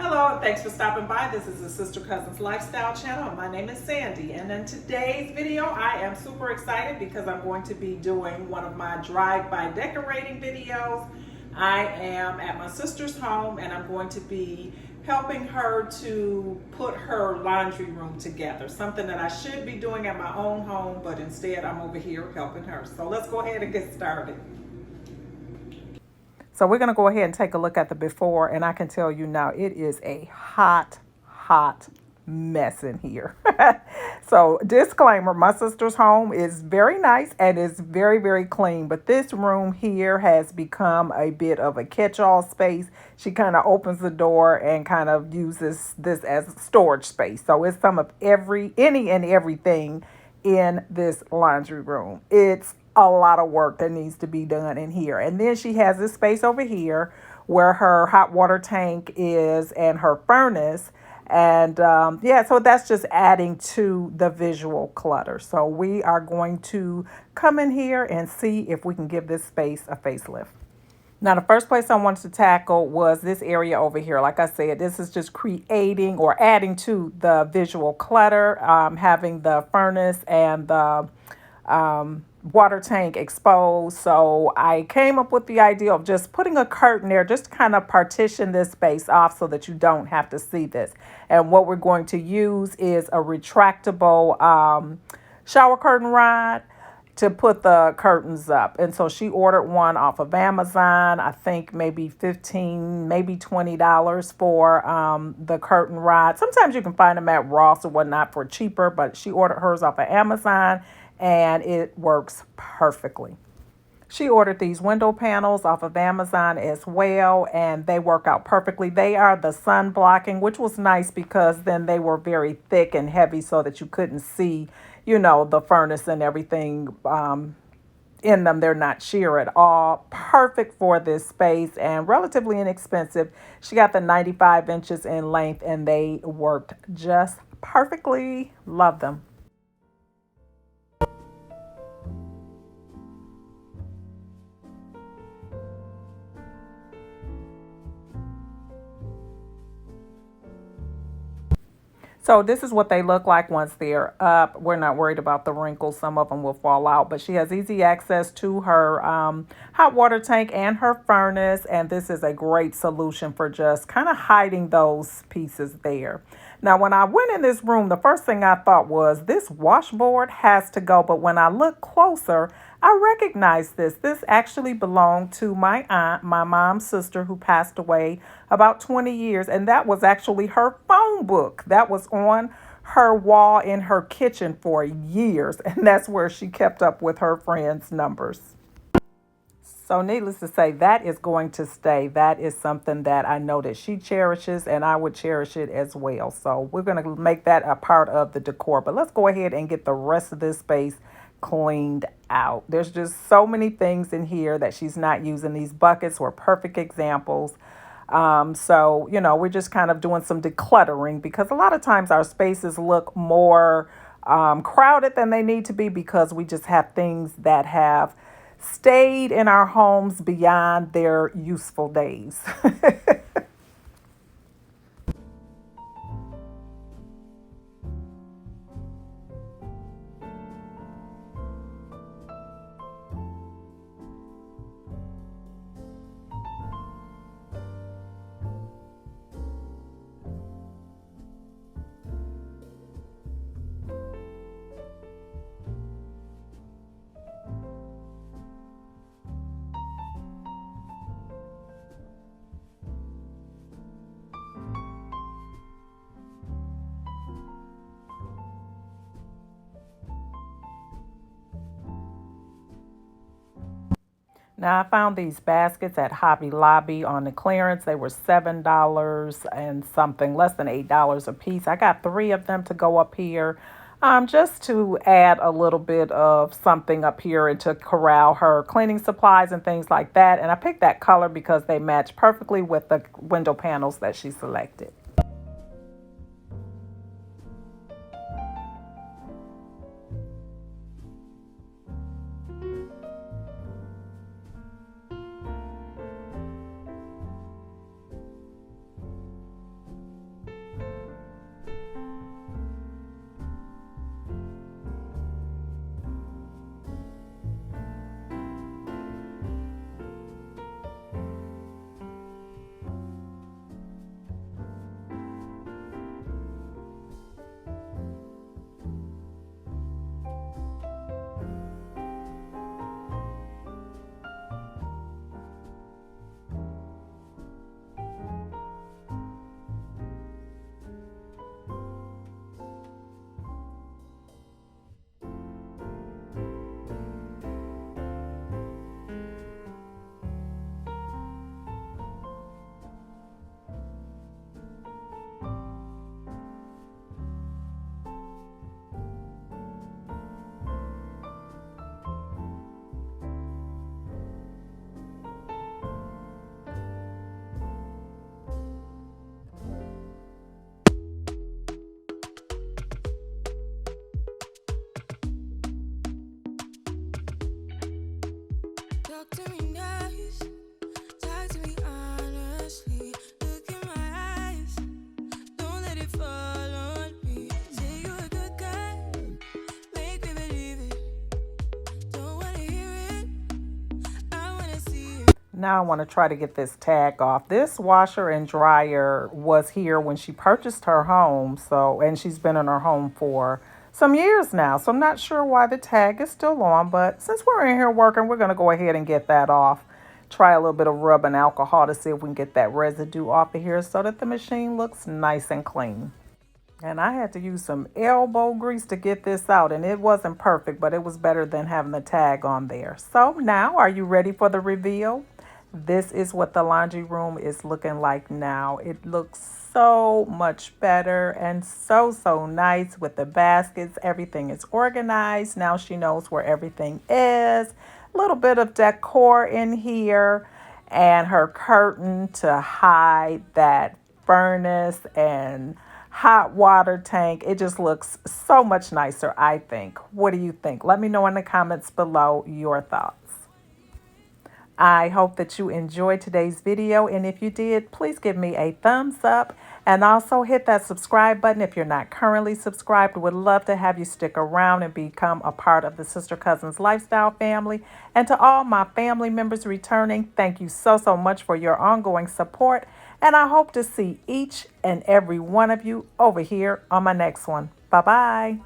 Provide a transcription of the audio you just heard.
Hello, and thanks for stopping by. This is the Sister Cousins Lifestyle Channel, and my name is Sandy. And in today's video, I am super excited because I'm going to be doing one of my drive-by decorating videos. I am at my sister's home, and I'm going to be helping her to put her laundry room together. Something that I should be doing at my own home, but instead I'm over here helping her. So let's go ahead and get started. So we're going to go ahead and take a look at the before, and I can tell you now it is a hot mess in here. So disclaimer, my sister's home is very nice and is very clean, but this room here has become a bit of a catch-all space. She kind of opens the door and kind of uses this as storage space. So it's some of any and everything in this laundry room. It's a lot of work that needs to be done in here. And then she has this space over here where her hot water tank is and her furnace. And so that's just adding to the visual clutter. So we are going to come in here and see if we can give this space a facelift. Now, the first place I wanted to tackle was this area over here. Like I said, this is just creating or adding to the visual clutter, having the furnace and the water tank exposed. So I came up with the idea of just putting a curtain there, just to kind of partition this space off so that you don't have to see this. And what we're going to use is a retractable shower curtain rod to put the curtains up. And so she ordered one off of Amazon. I think maybe $15, maybe $20 for the curtain rod. Sometimes you can find them at Ross or whatnot for cheaper, but she ordered hers off of Amazon and it works perfectly. She ordered these window panels off of Amazon as well, and they work out perfectly. They are the sun blocking, which was nice because then they were very thick and heavy so that you couldn't see, the furnace and everything in them. They're not sheer at all. Perfect for this space and relatively inexpensive. She got the 95 inches in length and they worked just perfectly. Love them. So this is what they look like once they're up. We're not worried about the wrinkles. Some of them will fall out, but she has easy access to her hot water tank and her furnace. And this is a great solution for just kind of hiding those pieces there. Now, when I went in this room, the first thing I thought was this washboard has to go. But when I look closer, I recognize this. This actually belonged to my aunt, my mom's sister, who passed away about 20 years. And that was actually her phone book. That was on her wall in her kitchen for years. And that's where she kept up with her friends' numbers. So needless to say, that is going to stay. That is something that I know that she cherishes and I would cherish it as well. So we're going to make that a part of the decor. But let's go ahead and get the rest of this space cleaned out. There's just so many things in here that she's not using. These buckets were perfect examples. We're just kind of doing some decluttering because a lot of times our spaces look more crowded than they need to be because we just have things that have stayed in our homes beyond their useful days. Now, I found these baskets at Hobby Lobby on the clearance. They were $7 and something, less than $8 a piece. I got 3 of them to go up here just to add a little bit of something up here and to corral her cleaning supplies and things like that. And I picked that color because they match perfectly with the window panels that she selected. Now I want to try to get this tag off. This washer and dryer was here when she purchased her home, so and she's been in her home for some years now. So I'm not sure why the tag is still on, but since we're in here working, we're going to go ahead and get that off. Try a little bit of rubbing alcohol to see if we can get that residue off of here so that the machine looks nice and clean. And I had to use some elbow grease to get this out, and it wasn't perfect, but it was better than having the tag on there. So now, are you ready for the reveal? This is what the laundry room is looking like now. It looks so much better and so nice with the baskets. Everything is organized. Now she knows where everything is. A little bit of decor in here and her curtain to hide that furnace and hot water tank. It just looks so much nicer, I think. What do you think? Let me know in the comments below your thoughts. I hope that you enjoyed today's video, and if you did, please give me a thumbs up and also hit that subscribe button if you're not currently subscribed. Would love to have you stick around and become a part of the Sister Cousins Lifestyle family. And to all my family members returning, thank you so much for your ongoing support, and I hope to see each and every one of you over here on my next one. Bye-bye.